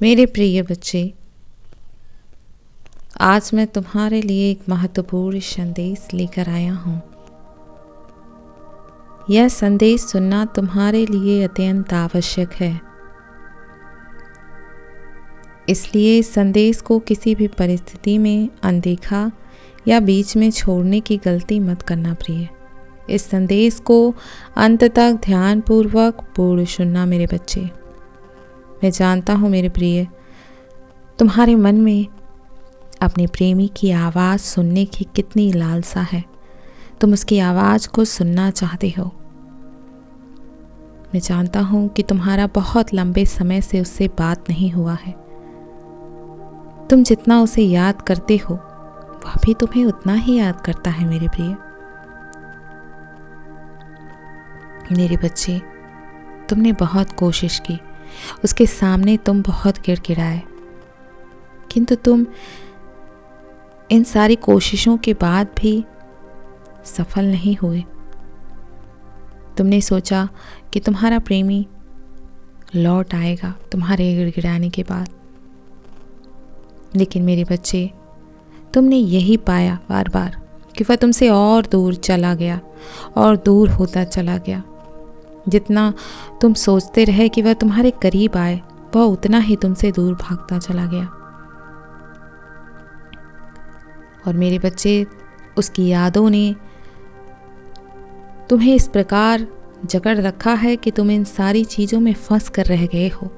मेरे प्रिय बच्चे, आज मैं तुम्हारे लिए एक महत्वपूर्ण संदेश लेकर आया हूँ। यह संदेश सुनना तुम्हारे लिए अत्यंत आवश्यक है। इसलिए इस संदेश को किसी भी परिस्थिति में अनदेखा या बीच में छोड़ने की गलती मत करना प्रिय। इस संदेश को अंत तक ध्यानपूर्वक पूर्ण सुनना मेरे बच्चे। मैं जानता हूँ मेरे प्रिय, तुम्हारे मन में अपने प्रेमी की आवाज़ सुनने की कितनी लालसा है। तुम उसकी आवाज़ को सुनना चाहते हो। मैं जानता हूँ कि तुम्हारा बहुत लंबे समय से उससे बात नहीं हुआ है। तुम जितना उसे याद करते हो वह भी तुम्हें उतना ही याद करता है मेरे प्रिय। मेरे बच्चे, तुमने बहुत कोशिश की, उसके सामने तुम बहुत गिड़गिड़ाए, किंतु तुम इन सारी कोशिशों के बाद भी सफल नहीं हुए। तुमने सोचा कि तुम्हारा प्रेमी लौट आएगा तुम्हारे गिड़गिड़ाने के बाद, लेकिन मेरे बच्चे, तुमने यही पाया बार बार कि वह तुमसे और दूर चला गया और दूर होता चला गया। जितना तुम सोचते रहे कि वह तुम्हारे करीब आए, वह उतना ही तुमसे दूर भागता चला गया। और मेरे बच्चे, उसकी यादों ने तुम्हें इस प्रकार जकड़ रखा है कि तुम इन सारी चीज़ों में फंस कर रह गए हो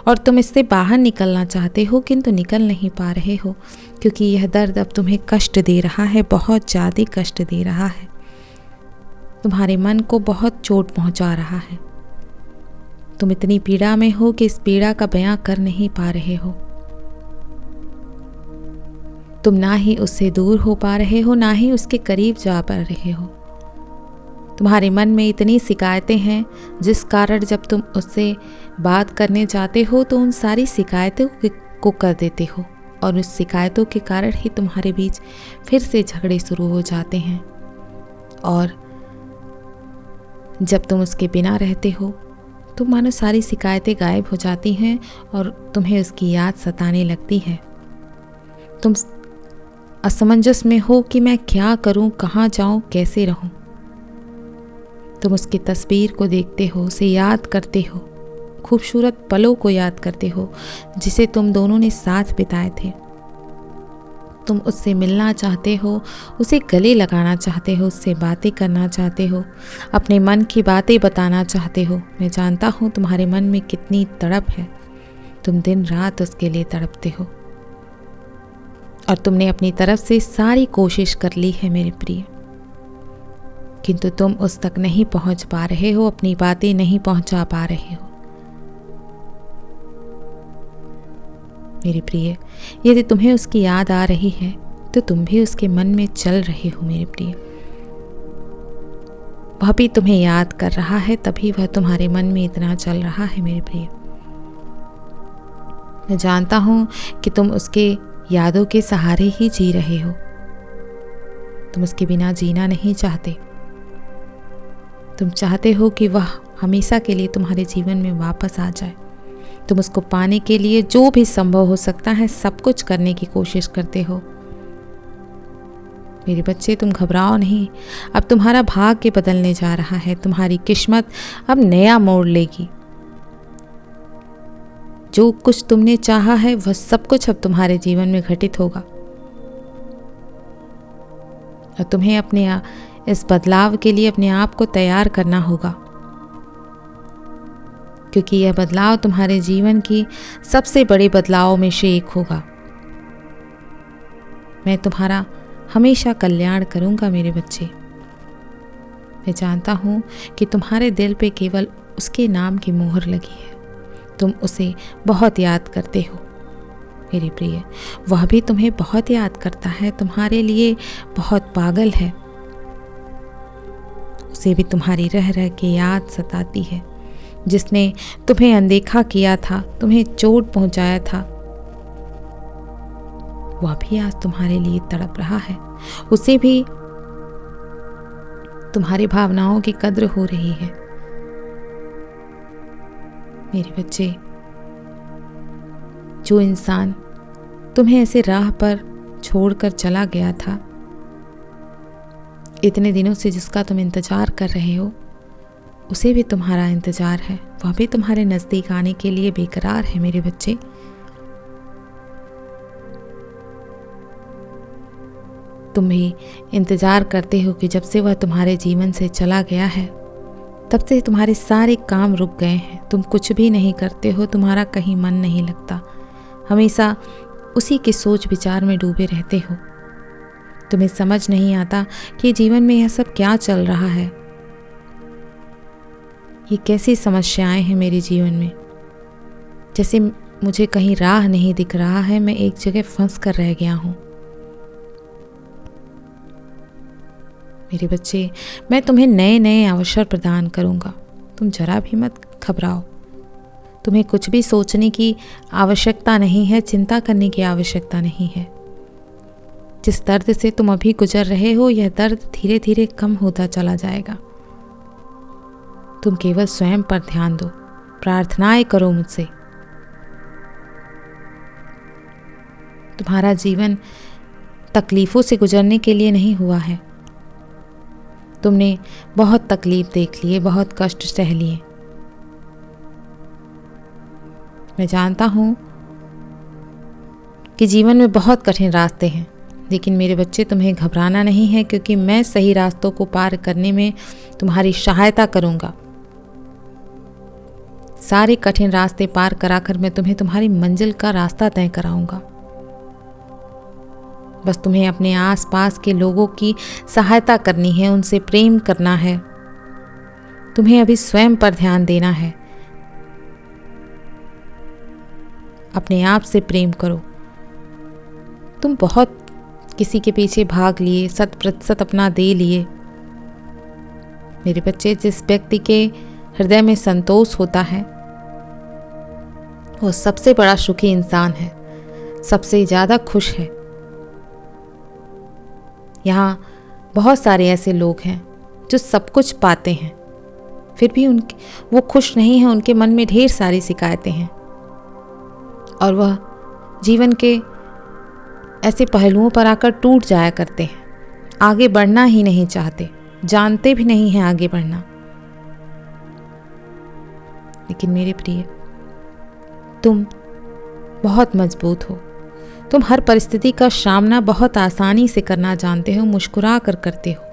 और तुम इससे बाहर निकलना चाहते हो, किंतु निकल नहीं पा रहे हो, क्योंकि यह दर्द अब तुम्हें कष्ट दे रहा है, बहुत ज़्यादा कष्ट दे रहा है। तुम्हारे मन को बहुत चोट पहुंचा रहा है। तुम इतनी पीड़ा में हो कि इस पीड़ा का बयां कर नहीं पा रहे हो। तुम ना ही उससे दूर हो पा रहे हो, ना ही उसके करीब जा पा रहे हो। तुम्हारे मन में इतनी शिकायतें हैं, जिस कारण जब तुम उससे बात करने जाते हो तो उन सारी शिकायतों को कर देते हो, और उस शिकायतों के कारण ही तुम्हारे बीच फिर से झगड़े शुरू हो जाते हैं। और जब तुम उसके बिना रहते हो तो मानो सारी शिकायतें गायब हो जाती हैं और तुम्हें उसकी याद सताने लगती है। तुम असमंजस में हो कि मैं क्या करूं, कहाँ जाऊं, कैसे रहूं। तुम उसकी तस्वीर को देखते हो, उसे याद करते हो, खूबसूरत पलों को याद करते हो जिसे तुम दोनों ने साथ बिताए थे। तुम उससे मिलना चाहते हो, उसे गले लगाना चाहते हो, उससे बातें करना चाहते हो, अपने मन की बातें बताना चाहते हो। मैं जानता हूँ तुम्हारे मन में कितनी तड़प है। तुम दिन रात उसके लिए तड़पते हो और तुमने अपनी तरफ से सारी कोशिश कर ली है मेरे प्रिय, किंतु तुम उस तक नहीं पहुंच पा रहे हो, अपनी बातें नहीं पहुंचा पा रहे हो। मेरे प्रिय, यदि तुम्हें उसकी याद आ रही है तो तुम भी उसके मन में चल रहे हो मेरे प्रिय। वह भी तुम्हें याद कर रहा है, तभी वह तुम्हारे मन में इतना चल रहा है मेरे प्रिय। मैं जानता हूं कि तुम उसके यादों के सहारे ही जी रहे हो। तुम उसके बिना जीना नहीं चाहते। तुम चाहते हो कि वह हमेशा के लिए तुम्हारे जीवन में वापस आ जाए। तुम उसको पाने के लिए जो भी संभव हो सकता है सब कुछ करने की कोशिश करते हो। मेरे बच्चे, तुम घबराओ नहीं। अब तुम्हारा भाग्य बदलने जा रहा है। तुम्हारी किस्मत अब नया मोड़ लेगी। जो कुछ तुमने चाहा है वह सब कुछ अब तुम्हारे जीवन में घटित होगा, और तुम्हें अपने इस बदलाव के लिए अपने आप को तैयार करना होगा, क्योंकि यह बदलाव तुम्हारे जीवन की सबसे बड़े बदलावों में से एक होगा। मैं तुम्हारा हमेशा कल्याण करूंगा मेरे बच्चे। मैं जानता हूं कि तुम्हारे दिल पे केवल उसके नाम की मोहर लगी है। तुम उसे बहुत याद करते हो मेरे प्रिय। वह भी तुम्हें बहुत याद करता है, तुम्हारे लिए बहुत पागल है। उसे भी तुम्हारी रह रह के याद सताती है। जिसने तुम्हें अनदेखा किया था, तुम्हें चोट पहुंचाया था, वह भी आज तुम्हारे लिए तड़प रहा है। उसे भी तुम्हारी भावनाओं की कद्र हो रही है। मेरे बच्चे, जो इंसान तुम्हें ऐसे राह पर छोड़कर चला गया था, इतने दिनों से जिसका तुम इंतजार कर रहे हो, उसे भी तुम्हारा इंतजार है, वह भी तुम्हारे नज़दीक आने के लिए बेकरार है मेरे बच्चे। तुम भी इंतजार करते हो कि जब से वह तुम्हारे जीवन से चला गया है, तब से तुम्हारे सारे काम रुक गए हैं। तुम कुछ भी नहीं करते हो, तुम्हारा कहीं मन नहीं लगता, हमेशा उसी के सोच विचार में डूबे रहते हो। तुम्हें समझ नहीं आता कि जीवन में यह सब क्या चल रहा है, ये कैसी समस्याएं हैं मेरे जीवन में। जैसे मुझे कहीं राह नहीं दिख रहा है, मैं एक जगह फंस कर रह गया हूँ। मेरे बच्चे, मैं तुम्हें नए नए अवसर प्रदान करूँगा, तुम जरा भी मत घबराओ। तुम्हें कुछ भी सोचने की आवश्यकता नहीं है, चिंता करने की आवश्यकता नहीं है। जिस दर्द से तुम अभी गुजर रहे हो, यह दर्द धीरे धीरे कम होता चला जाएगा। तुम केवल स्वयं पर ध्यान दो, प्रार्थनाएं करो मुझसे। तुम्हारा जीवन तकलीफों से गुजरने के लिए नहीं हुआ है। तुमने बहुत तकलीफ देख लिए, बहुत कष्ट सह लिए। मैं जानता हूं कि जीवन में बहुत कठिन रास्ते हैं, लेकिन मेरे बच्चे तुम्हें घबराना नहीं है, क्योंकि मैं सही रास्तों को पार करने में तुम्हारी सहायता करूंगा। सारे कठिन रास्ते पार कराकर मैं तुम्हें तुम्हारी मंजिल का रास्ता तय कराऊंगा। बस तुम्हें अपने आसपास के लोगों की सहायता करनी है, उनसे प्रेम करना है। तुम्हें अभी स्वयं पर ध्यान देना है। अपने आप से प्रेम करो। तुम बहुत किसी के पीछे भाग लिए, 100% अपना दे लिए। मेरे बच्चे, जिस व्यक्ति के हृदय में संतोष होता है, वो सबसे बड़ा सुखी इंसान है, सबसे ज़्यादा खुश है। यहाँ बहुत सारे ऐसे लोग हैं जो सब कुछ पाते हैं, फिर भी वो खुश नहीं हैं। उनके मन में ढेर सारी शिकायतें हैं और वह जीवन के ऐसे पहलुओं पर आकर टूट जाया करते हैं। आगे बढ़ना ही नहीं चाहते, जानते भी नहीं हैं आगे बढ़ना। लेकिन मेरे प्रिय, तुम बहुत मजबूत हो। तुम हर परिस्थिति का सामना बहुत आसानी से करना जानते हो, मुस्कुरा कर करते हो।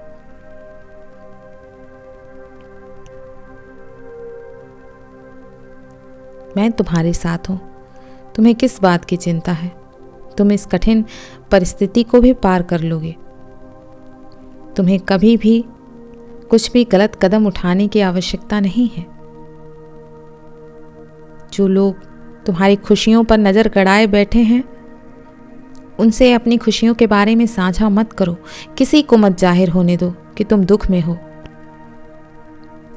मैं तुम्हारे साथ हूं। तुम्हें किस बात की चिंता है? तुम इस कठिन परिस्थिति को भी पार कर लोगे। तुम्हें कभी भी कुछ भी गलत कदम उठाने की आवश्यकता नहीं है। जो लोग तुम्हारी खुशियों पर नजर गड़ाए बैठे हैं, उनसे अपनी खुशियों के बारे में साझा मत करो। किसी को मत जाहिर होने दो कि तुम दुख में हो।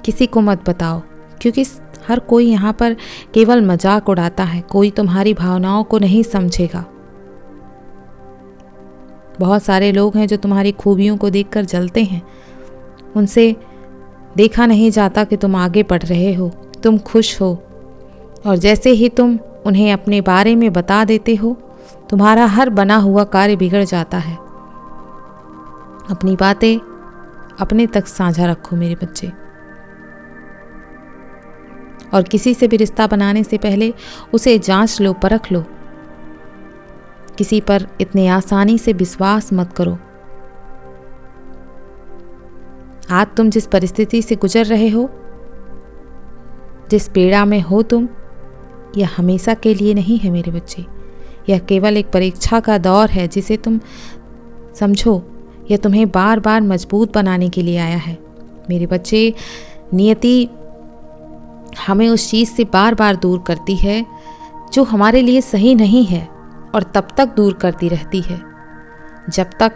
किसी को मत बताओ, क्योंकि हर कोई यहाँ पर केवल मजाक उड़ाता है। कोई तुम्हारी भावनाओं को नहीं समझेगा। बहुत सारे लोग हैं जो तुम्हारी खूबियों को देखकर जलते हैं। उनसे देखा नहीं जाता कि तुम आगे बढ़ रहे हो, तुम खुश हो, और जैसे ही तुम उन्हें अपने बारे में बता देते हो, तुम्हारा हर बना हुआ कार्य बिगड़ जाता है। अपनी बातें अपने तक साझा रखो मेरे बच्चे, और किसी से भी रिश्ता बनाने से पहले उसे जांच लो, परख लो। किसी पर इतनी आसानी से विश्वास मत करो। आज तुम जिस परिस्थिति से गुजर रहे हो, जिस पीड़ा में हो तुम, यह हमेशा के लिए नहीं है मेरे बच्चे। यह केवल एक परीक्षा का दौर है, जिसे तुम समझो। यह तुम्हें बार बार मजबूत बनाने के लिए आया है मेरे बच्चे। नियति हमें उस चीज़ से बार बार दूर करती है जो हमारे लिए सही नहीं है, और तब तक दूर करती रहती है जब तक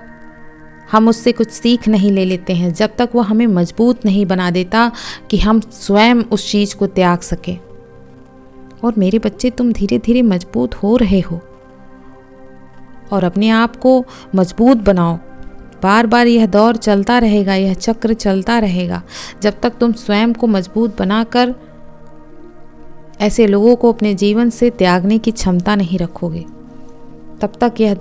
हम उससे कुछ सीख नहीं ले लेते हैं, जब तक वो हमें मजबूत नहीं बना देता कि हम स्वयं उस चीज़ को त्याग सकें। और मेरे बच्चे, तुम धीरे धीरे मजबूत हो रहे हो, और अपने आप को मजबूत बनाओ। बार बार यह दौर चलता रहेगा, यह चक्र चलता रहेगा, जब तक तुम स्वयं को मजबूत बनाकर ऐसे लोगों को अपने जीवन से त्यागने की क्षमता नहीं रखोगे, तब तक यह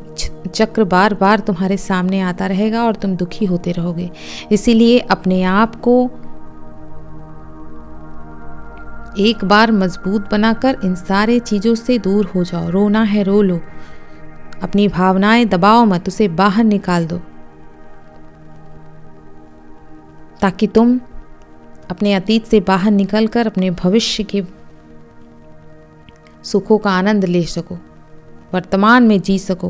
चक्र बार बार तुम्हारे सामने आता रहेगा और तुम दुखी होते रहोगे। इसीलिए अपने आप को एक बार मजबूत बनाकर इन सारे चीज़ों से दूर हो जाओ। रोना है रो लो, अपनी भावनाएं दबाओ मत, उसे बाहर निकाल दो, ताकि तुम अपने अतीत से बाहर निकलकर अपने भविष्य के सुखों का आनंद ले सको, वर्तमान में जी सको।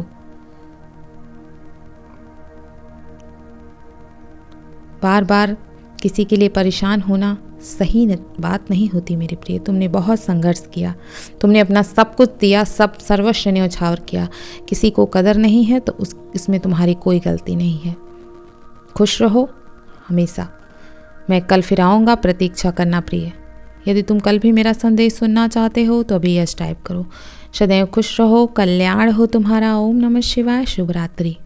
बार बार किसी के लिए परेशान होना सही बात नहीं होती मेरे प्रिय। तुमने बहुत संघर्ष किया, तुमने अपना सब कुछ दिया, सब सर्वस्व न्यौछावर किया। किसी को कदर नहीं है तो इसमें तुम्हारी कोई गलती नहीं है। खुश रहो हमेशा। मैं कल फिर आऊँगा, प्रतीक्षा करना प्रिय। यदि तुम कल भी मेरा संदेश सुनना चाहते हो तो अभी यस टाइप करो। सदैव खुश रहो, कल्याण हो तुम्हारा। ओम नमः शिवाय। शुभ रात्रि।